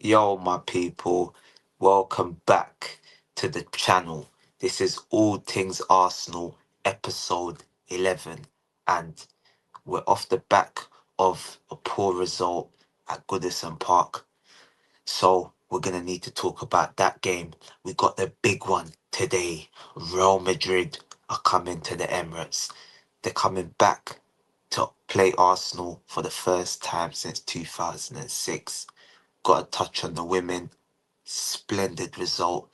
Yo, my people, welcome back to the channel. This is All Things Arsenal, episode 11, and we're off the back of a poor result at Goodison Park. So, we're going to need to talk about that game. We got the big one today. Real Madrid are coming to the Emirates. They're coming back to play Arsenal for the first time since 2006. Got a touch on the women. Splendid result.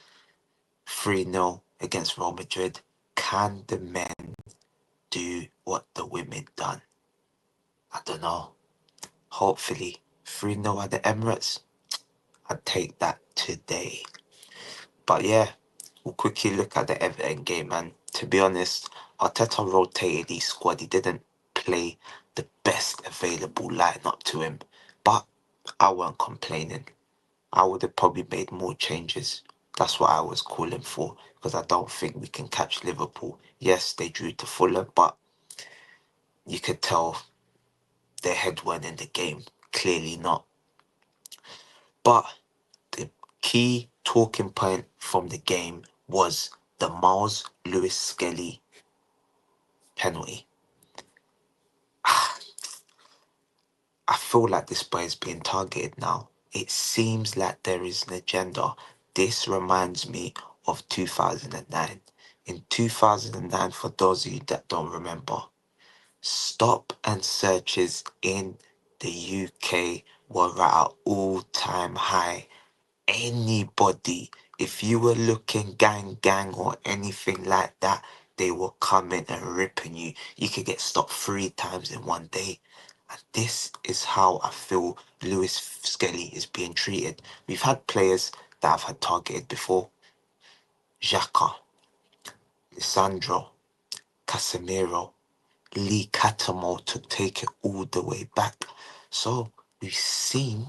3-0 against Real Madrid. Can the men do what the women done? I don't know. Hopefully. 3-0 at the Emirates. I'd take that today. But yeah, we'll quickly look at the Everton game. And to be honest, Arteta rotated his squad. He didn't play the best available lineup to him. But I weren't complaining. I would have probably made more changes. That's what I was calling for because I don't think we can catch Liverpool. Yes, they drew to Fulham, but you could tell their head weren't in the game. Clearly not. But the key talking point from the game was the Miles Lewis-Skelly penalty. I feel like this boy is being targeted now. It seems like there is an agenda. This reminds me of 2009. In 2009, for those of you that don't remember, stop and searches in the UK were at an all-time high. Anybody, if you were looking gang or anything like that, they were coming and ripping you. You could get stopped 3 times in one day. And this is how I feel Lewis-Skelly is being treated. We've had players that have had targeted before. Xhaka, Lisandro, Casemiro, Lee Cattermole to take it all the way back. So we've seen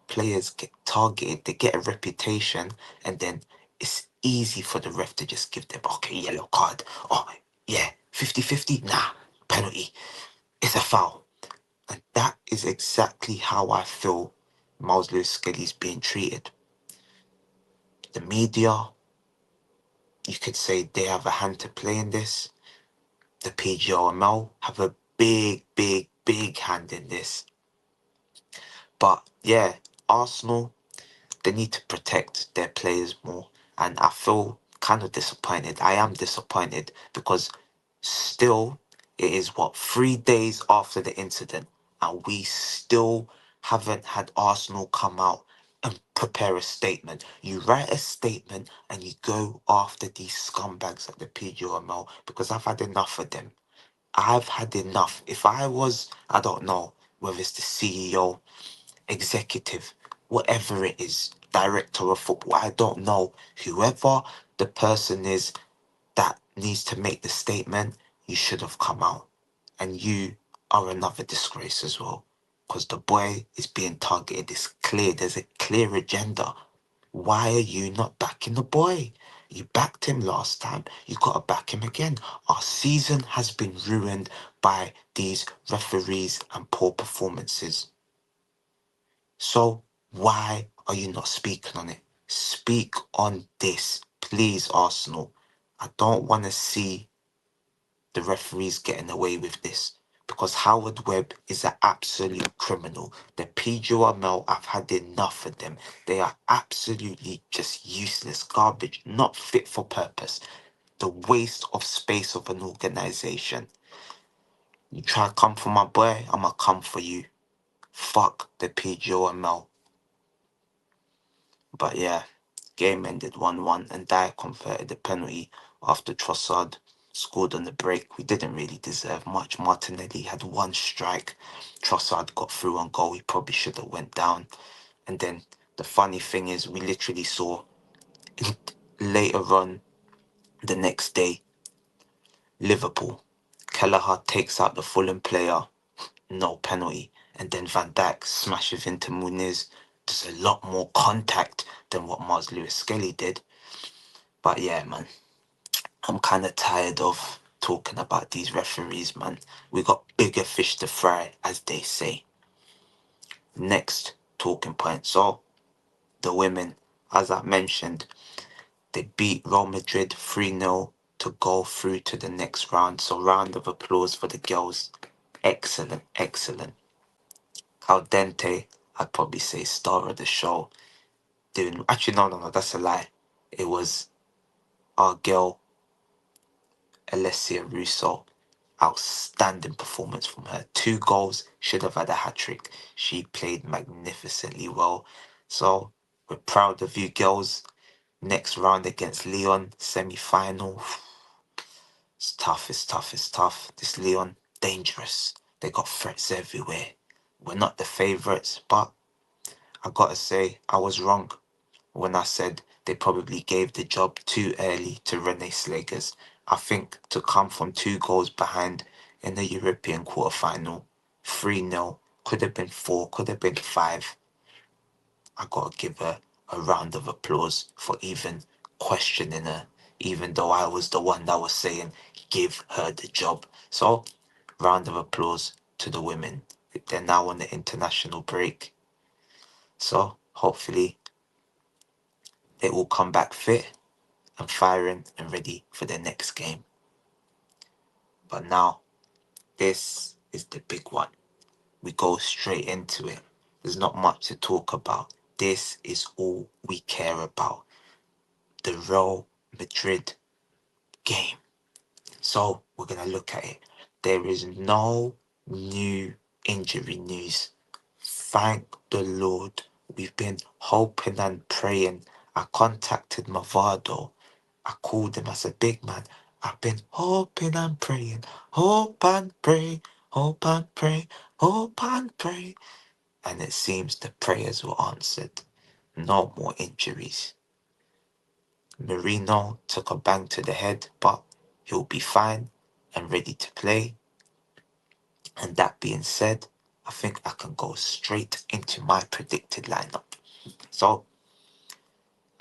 players get targeted, they get a reputation, and then it's easy for the ref to just give them, okay, yellow card. Oh, yeah, 50-50, nah, penalty. It's a foul. And that is exactly how I feel Miles Lewis-Skelly's being treated. The media, you could say they have a hand to play in this. The PGMOL have a big hand in this. But yeah, Arsenal, they need to protect their players more. And I feel kind of disappointed. I am disappointed because still, it is what, 3 days after the incident, and we still haven't had Arsenal come out and prepare a statement. You write a statement and you go after these scumbags at the PGML because I've had enough of them. I've had enough. If I was, I don't know whether it's the CEO, executive, whatever it is, director of football, I don't know. Whoever the person is that needs to make the statement, you should have come out. And you are another disgrace as well. Because the boy is being targeted. It's clear. There's a clear agenda. Why are you not backing the boy? You backed him last time. You got to back him again. Our season has been ruined by these referees and poor performances. So why are you not speaking on it? Speak on this, please, Arsenal. I don't want to see the referees getting away with this because Howard Webb is an absolute criminal. The PGML, I've had enough of them. They are absolutely just useless garbage, not fit for purpose. The waste of space of an organization. You try to come for my boy, I'ma come for you. Fuck the PGML. But yeah, game ended 1-1 and Dyer converted the penalty after Trossard scored on the break. We didn't really deserve much. Martinelli had one strike. Trossard got through on goal. He probably should have went down. And then the funny thing is we literally saw later on the next day, Liverpool. Kelleher takes out the Fulham player, no penalty. And then Van Dijk smashes into Muniz. There's a lot more contact than what Mars Lewis-Skelly did. But yeah, man, I'm kind of tired of talking about these referees, man. We got bigger fish to fry, as they say. Next talking point. So, The women, as I mentioned, they beat Real Madrid 3-0 to go through to the next round. So round of applause for the girls. Excellent, excellent. Caldente, I'd probably say star of the show. Doing actually no, that's a lie. It was our girl Alessia Russo. Outstanding performance from her. 2 goals, should have had a hat trick. She played magnificently well. So we're proud of you girls. Next round against Leon, semi-final. It's tough, it's tough, it's tough. This Leon, dangerous. They got threats everywhere. We're not the favourites, but I gotta say, I was wrong when I said they probably gave the job too early to Rene Slegers. I think to come from 2 goals behind in the European quarterfinal, 3-0, could have been 4, could have been 5. I gotta give her a round of applause for even questioning her, even though I was the one that was saying, give her the job. So, round of applause to the women. They're now on the international break. So, hopefully, they will come back fit and firing and ready for their next game. But now, this is the big one. We go straight into it. There's not much to talk about. This is all we care about. The Real Madrid game. So we're going to look at it. There is no new injury news. Thank the Lord. We've been hoping and praying. I contacted Mavado. I called him. I said, big man, I've been hoping and praying. Hope and pray. Hope and pray. Hope and pray. And it seems the prayers were answered. No more injuries. Merino took a bang to the head, but he'll be fine and ready to play. And that being said, I think I can go straight into my predicted lineup. So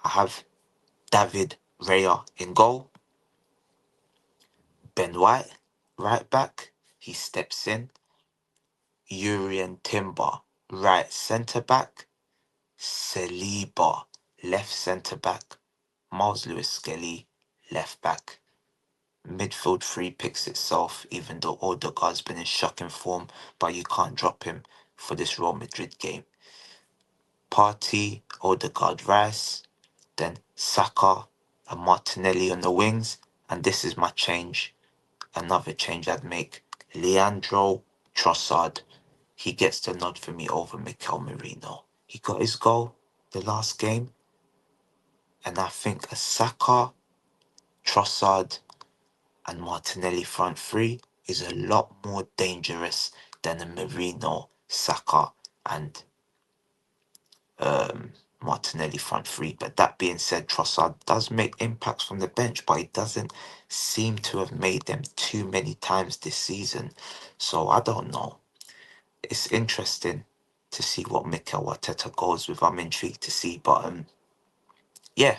I have David Raya in goal, Ben White, right back, he steps in, Urian Timber, right centre back, Saliba, left centre back, Miles Lewis-Skelly, left back. Midfield 3 picks itself, even though Odegaard's been in shocking form, but you can't drop him for this Real Madrid game. Partey, Odegaard, Rice, then Saka and Martinelli on the wings, and this is my change. Another change I'd make. Leandro Trossard. He gets the nod for me over Mikel Merino. He got his goal the last game, and I think a Saka, Trossard, and Martinelli front 3 is a lot more dangerous than a Merino, Saka, and Martinelli front 3. But that being said, Trossard does make impacts from the bench, but he doesn't seem to have made them too many times this season. So I don't know. It's interesting to see what Mikel Arteta goes with. I'm intrigued to see, but yeah,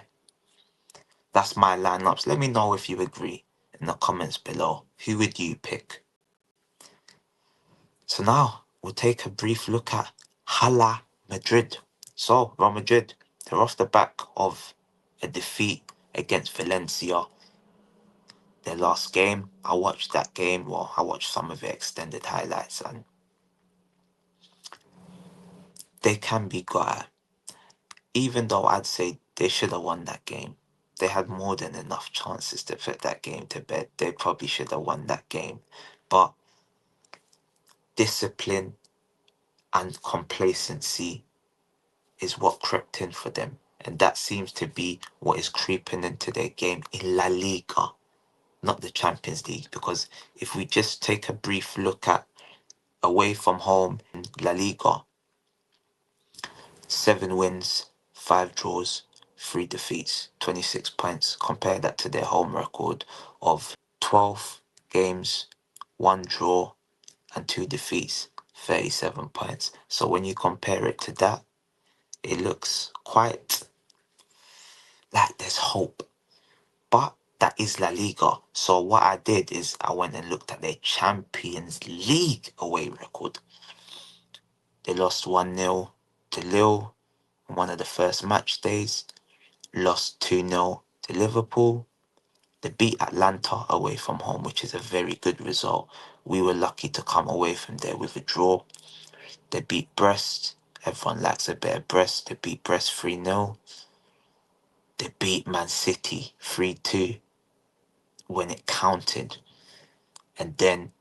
that's my lineups. Let me know if you agree in the comments below. Who would you pick? So now we'll take a brief look at Hala Madrid. So Real Madrid, they're off the back of a defeat against Valencia. Their last game, I watched that game. Well, I watched some of it, extended highlights, and they can be good at. Even though I'd say they should have won that game. They had more than enough chances to put that game to bed. They probably should have won that game. But discipline and complacency is what crept in for them. And that seems to be what is creeping into their game in La Liga, not the Champions League. Because if we just take a brief look at away from home in La Liga, 7 wins, 5 draws, 3 defeats, 26 points. Compare that to their home record of 12 games, 1 draw, and 2 defeats, 37 points. So when you compare it to that, it looks quite like there's hope. But that is La Liga. So what I did is I went and looked at their Champions League away record. They lost 1-0 to Lille, on one of the first match days, lost 2-0 to Liverpool. They beat Atlanta away from home, which is a very good result. We were lucky to come away from there with a draw. They beat Brest. Everyone likes a bit of Brest. They beat Brest 3-0. They beat Man City 3-2 when it counted. And then,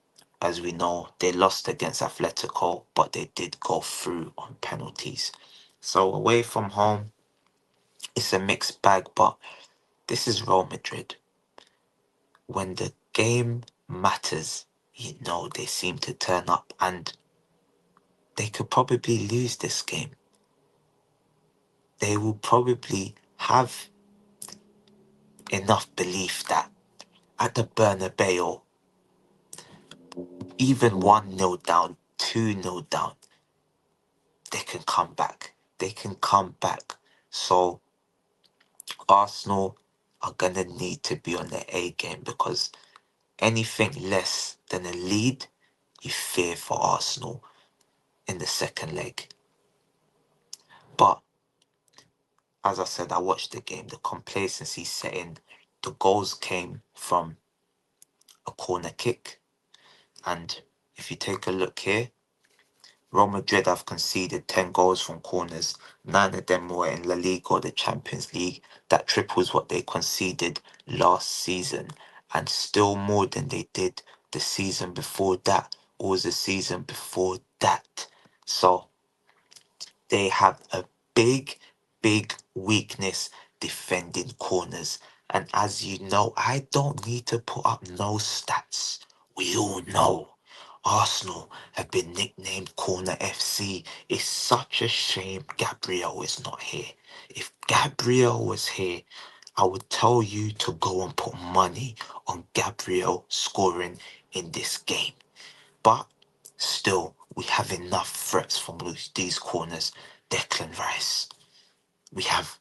as we know, they lost against Atletico, but they did go through on penalties. So away from home, it's a mixed bag, but this is Real Madrid. When the game matters, they seem to turn up, and they could probably lose this game. They will probably have enough belief that at the Bernabeu, even 1-0 down, 2-0 down, they can come back. They can come back. So Arsenal are going to need to be on their A game, because anything less than a lead, you fear for Arsenal in the second leg. But as I said, I watched the game. The complacency set in. The goals came from a corner kick. And if you take a look here, Real Madrid have conceded 10 goals from corners. 9 of them were in La Liga or the Champions League. That triples what they conceded last season, and still more than they did the season before that, or the season before that. So they have a big, big weakness defending corners. And as you know, I don't need to put up no stats. We all know Arsenal have been nicknamed Corner FC. It's such a shame Gabriel is not here. If Gabriel was here, I would tell you to go and put money on Gabriel scoring in this game. But still, we have enough threats from these corners. Declan Rice, we have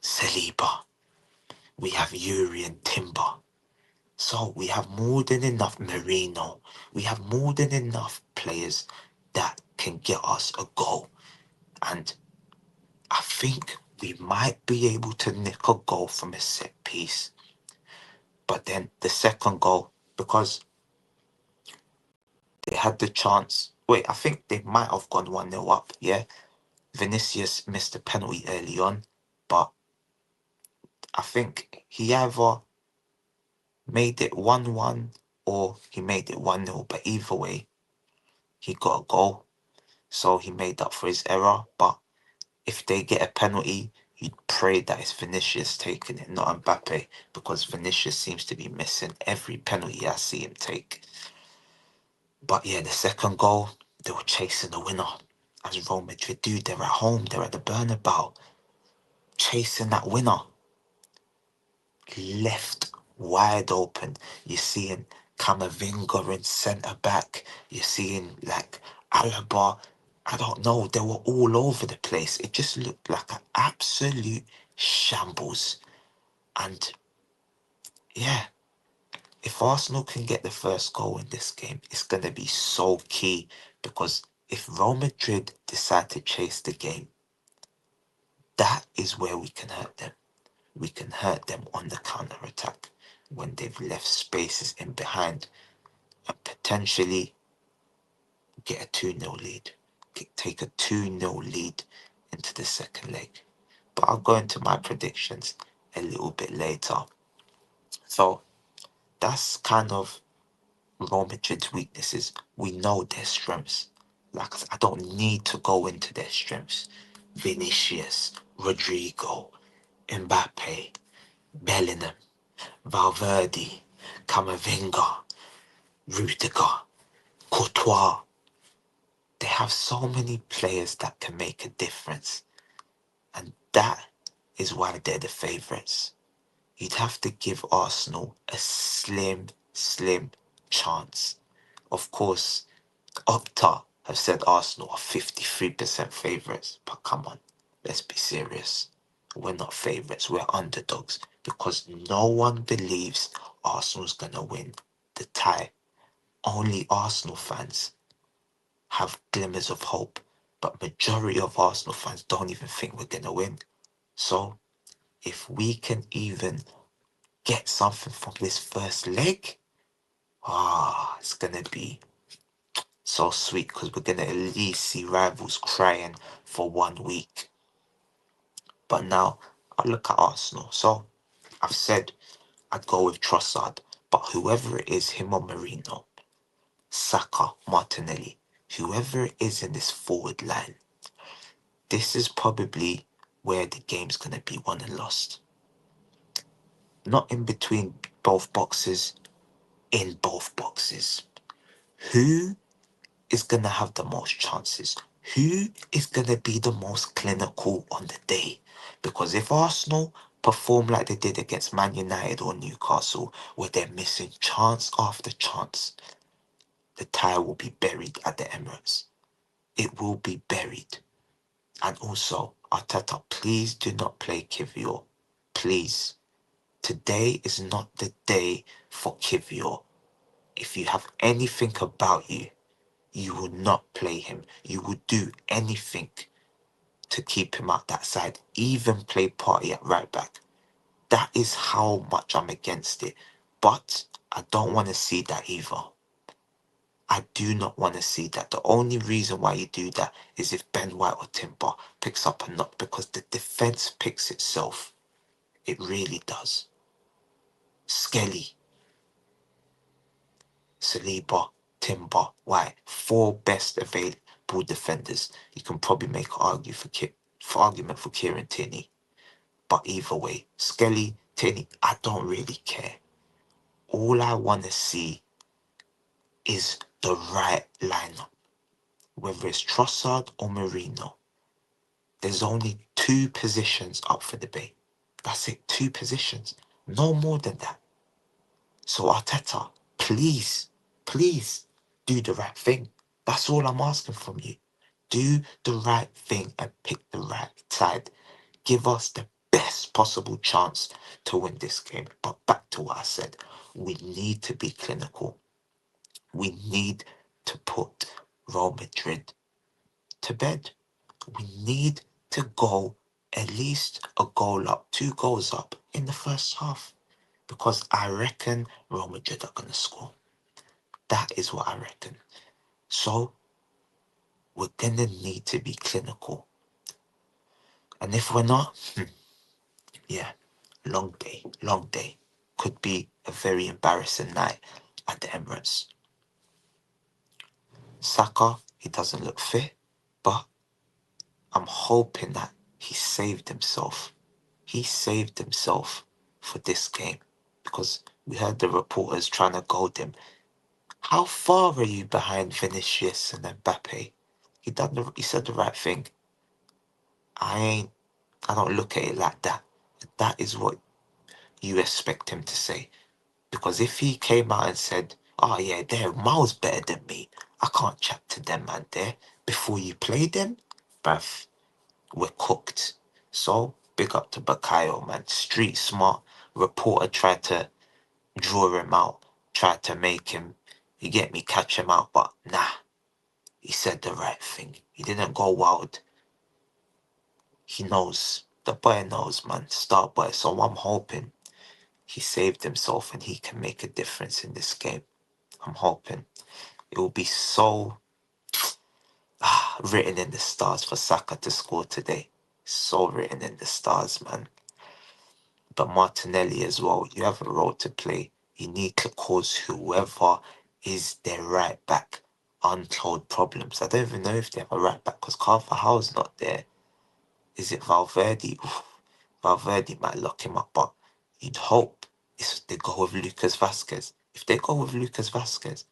Saliba, we have Yuri and Timber. So we have more than enough Merino. We have more than enough players that can get us a goal. And I think we might be able to nick a goal from a set piece. But then the second goal, because they had the chance. Wait, I think they might have gone 1-0 up, yeah? Vinicius missed a penalty early on, but I think he either made it 1-1 or he made it 1-0. But either way, he got a goal. So he made up for his error. But if they get a penalty, you'd pray that it's Vinicius taking it, not Mbappe, because Vinicius seems to be missing every penalty I see him take. But yeah, the second goal, they were chasing the winner. As Real Madrid do, they're at home, they're at the Bernabeu, chasing that winner. Left wide open. You're seeing Camavinga in centre back. You're seeing like Alaba. I don't know. They were all over the place. It just looked like an absolute shambles. And yeah, if Arsenal can get the first goal in this game, it's going to be so key, because if Real Madrid decide to chase the game, that is where we can hurt them. We can hurt them on the counter attack when they've left spaces in behind, and potentially get a 2-0 lead. Take a 2-0 lead into the second leg. But I'll go into my predictions a little bit later. So that's kind of Real Madrid's weaknesses. We know their strengths. Like I said, I don't need to go into their strengths. Vinicius, Rodrigo, Mbappe, Bellingham, Valverde, Camavinga, Rudiger, Courtois. They have so many players that can make a difference. And that is why they're the favourites. You'd have to give Arsenal a slim, slim chance. Of course, Opta have said Arsenal are 53% favourites. But come on, let's be serious. We're not favourites, we're underdogs. Because no one believes Arsenal's going to win the tie. Only Arsenal fans have glimmers of hope but majority of Arsenal fans don't even think we're going to win. So if we can even get something from this first leg, it's going to be so sweet because we're going to at least see rivals crying for 1 week. But now I look at Arsenal. So I've said I'd go with Trossard, but whoever it is, him or Marino, Saka, Martinelli, whoever it is in this forward line, this is probably where the game's going to be won and lost. Not in between both boxes, in both boxes. Who is going to have the most chances? Who is going to be the most clinical on the day? Because if Arsenal perform like they did against Man United or Newcastle, where they're missing chance after chance, the tie will be buried at the Emirates. It will be buried. And also, Arteta, please do not play Kivior. Please. Today is not the day for Kivior. If you have anything about you, you will not play him. You will do anything to keep him out that side, even play Party at right back. That is how much I'm against it. But I don't want to see that either. I do not want to see that. The only reason why you do that is if Ben White or Timber picks up a knock, because the defense picks itself. It really does. Skelly, Saliba, Timber, White, 4 best available defenders. You can probably make an argument for Kieran Tierney. But either way, Skelly, Tierney, I don't really care. All I want to see is the right lineup. Whether it's Trossard or Marino, there's only 2 positions up for debate. That's it, 2 positions. No more than that. So Arteta, please, please do the right thing. That's all I'm asking from you. Do the right thing and pick the right side. Give us the best possible chance to win this game. But back to what I said, we need to be clinical. We need to put Real Madrid to bed. We need to go at least a goal up, 2 goals up in the first half. Because I reckon Real Madrid are going to score. That is what I reckon. So we're going to need to be clinical. And if we're not, yeah, long day, long day. Could be a very embarrassing night at the Emirates. Saka, he doesn't look fit, but I'm hoping that he saved himself. He saved himself for this game because we heard the reporters trying to goad him. How far are you behind Vinicius and Mbappe? He said the right thing. I don't look at it like that. That is what you expect him to say. Because if he came out and said, oh yeah, they're miles better than me, I can't chat to them man there before you play them, bruv, we're cooked. So big up to Bakayo, man. Street smart. Reporter tried to draw him out, tried to make him, you get me, catch him out, but nah. He said the right thing. He didn't go wild. He knows. The boy knows, man. Star boy. So I'm hoping he saved himself and he can make a difference in this game. I'm hoping. It will be so written in the stars for Saka to score today. So written in the stars, man. But Martinelli as well, you have a role to play. You need to cause whoever is their right back untold problems. I don't even know if they have a right back because Carvajal's not there. Is it Valverde? Oof, Valverde might lock him up, but you'd hope they go with Lucas Vasquez. If they go with Lucas Vasquez,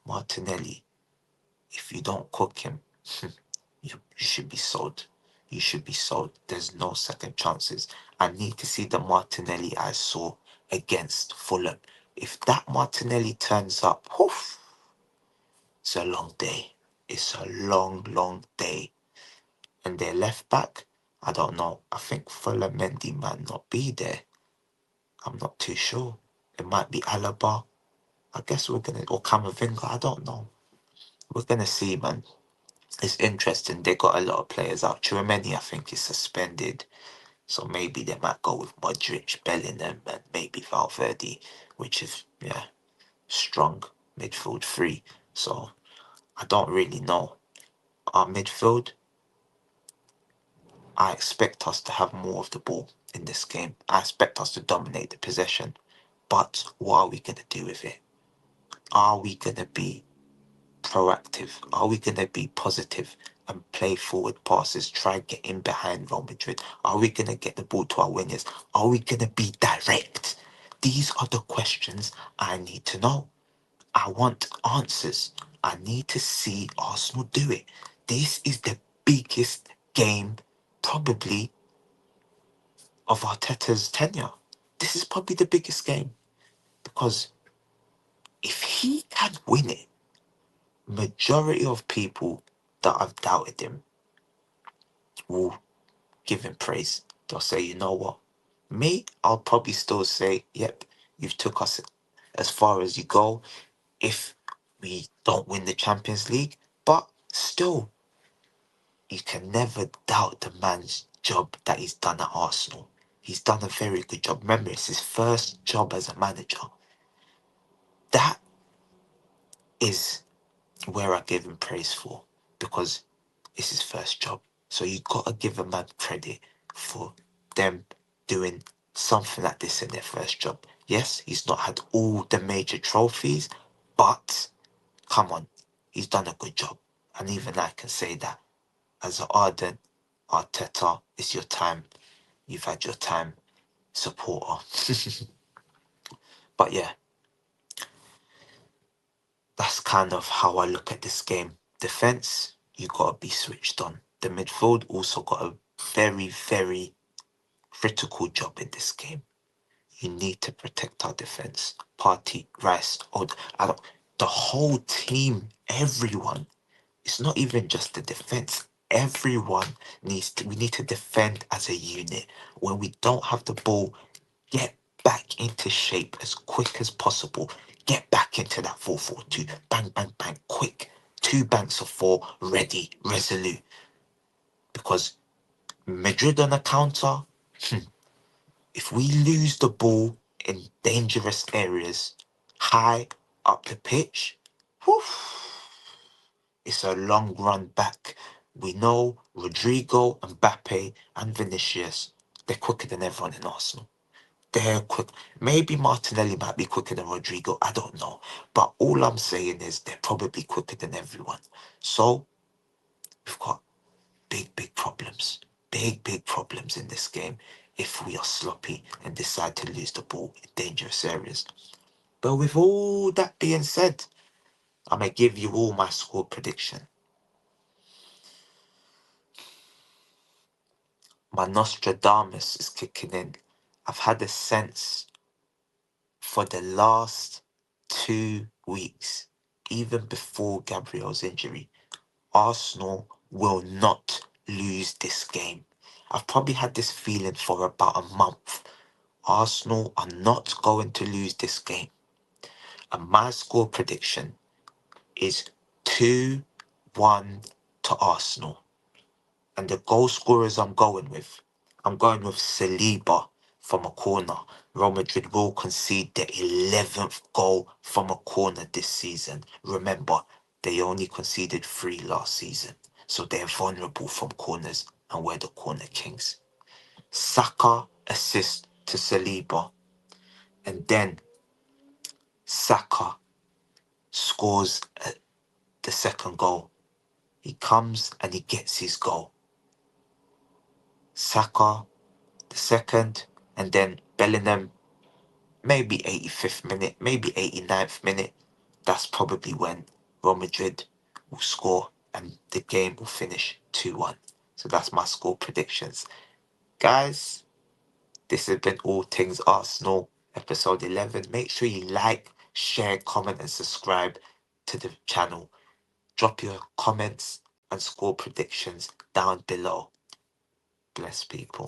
Martinelli, if you don't cook him, you should be sold. You should be sold. There's no second chances. I need to see the Martinelli I saw against Fulham. If that Martinelli turns up, whoof, it's a long day. It's a long, long day. And their left back, I don't know. I think Fulham Mendy might not be there. I'm not too sure. It might be Alaba. I guess we're gonna, or Camavinga. I don't know. We're gonna see, man. It's interesting. They got a lot of players out. Chouameni, I think, is suspended. So maybe they might go with Modric, Bellingham, and maybe Valverde, which is, yeah, strong midfield three. So I don't really know. Our midfield, I expect us to have more of the ball in this game. I expect us to dominate the possession. But what are we going to do with it? Are we going to be proactive? Are we going to be positive and play forward passes, try and get in behind Real Madrid? Are we going to get the ball to our wingers? Are we going to be direct? These are the questions I need to know. I want answers. I need to see Arsenal do it. This is the biggest game, probably, of Arteta's tenure. This is probably the biggest game because if he can win it, majority of people that have doubted him will give him praise. They'll say, you know what? Me, I'll probably still say, yep, you've took us as far as you go if we don't win the Champions League. But still, you can never doubt the man's job that he's done at Arsenal. He's done a very good job. Remember, it's his first job as a manager. That is where I give him praise for because it's his first job. So you gotta give a man credit for them doing something like this in their first job. Yes, he's not had all the major trophies, but come on, he's done a good job. And even I can say that as an ardent Arteta, it's your time. You've had your time, supporter. But yeah, that's kind of how I look at this game. Defense, you gotta be switched on. The midfield also got a very, very critical job in this game. You need to protect our defense. Party, Rice, Old, I don't, the whole team, everyone. It's not even just the defense. Everyone we need to defend as a unit. When we don't have the ball, get back into shape as quick as possible. Get back into that 4-4-2. Bang, bang, bang, quick. Two banks of four, ready, resolute. Because Madrid on a counter, if we lose the ball in dangerous areas, high up the pitch, whew, it's a long run back. We know Rodrigo, Mbappe, and Vinicius, they're quicker than everyone in Arsenal. They're quick. Maybe Martinelli might be quicker than Rodrigo. I don't know. But all I'm saying is they're probably quicker than everyone. So we've got big, big problems. Big, big problems in this game if we are sloppy and decide to lose the ball in dangerous areas. But with all that being said, I'm going to give you all my score prediction. My Nostradamus is kicking in. I've had a sense for the last 2 weeks, even before Gabriel's injury, Arsenal will not lose this game. I've probably had this feeling for about a month. Arsenal are not going to lose this game. And my score prediction is 2-1 to Arsenal. And the goal scorers I'm going with Saliba from a corner. Real Madrid will concede their 11th goal from a corner this season. Remember, they only conceded 3 last season. So they're vulnerable from corners and we're the corner kings. Saka assist to Saliba. And then Saka scores the second goal. He comes and he gets his goal. Saka the second, and then Bellingham, maybe 85th minute, maybe 89th minute. That's probably when Real Madrid will score and the game will finish 2-1. So that's my score predictions. Guys, this has been All Things Arsenal, episode 11. Make sure you like, share, comment, and subscribe to the channel. Drop your comments and score predictions down below. Bless people.